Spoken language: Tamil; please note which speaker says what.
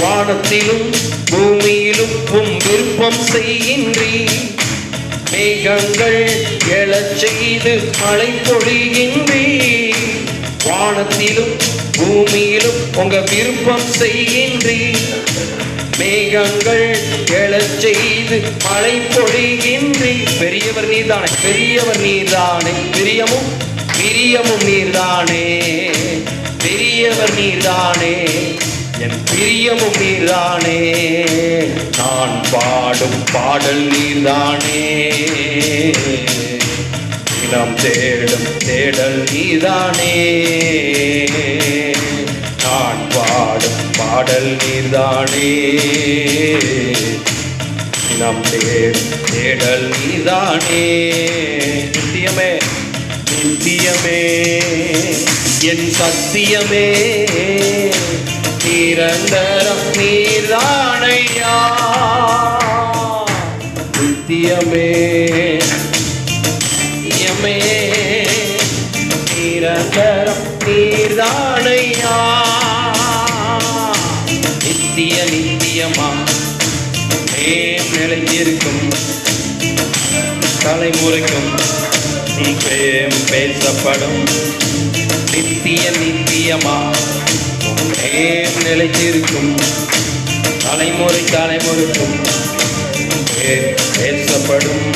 Speaker 1: வானத்திலும் பூமியிலும் உம் விருப்பம் செய்கின்றீர். மேகங்கள் எழச் செய்து மழை பொழிகின்றீர். வானத்திலும் பூமியிலும் உங்க விருப்பம் செய்கின்றீர். மேகங்கள் எழச் செய்து மழை பொழிகின்றீர். பெரியவர் நீர்தானே, பெரியவர் நீர்தானே, பிரியமும் பிரியமும் நீர்தானே, பெரியவர் நீர்தானே, என் பிரியமும் நீர்தானே. நான் பாடும் பாடல் நீர்தானே, நாம் தேடும் தேடல் நீர்தானே. நான் பாடும் பாடல் நீர்தானே, நாம் தேடும் தேடல் நீர்தானே. நித்தியமே நித்தியமே என் சத்தியமே, நிரந்தரம் நீர்தானையா. நித்தியமே நித்தியமே நிரந்தரம் நீர்தானையா. நித்திய நித்தியமா நிலைத்திருக்கும் தலைமுறைக்கும் பேசப்படும். நித்திய நித்தியமா நிலைத்திருக்கும் தலைமுறை தலைமுறைக்கும் பேசப்படும்.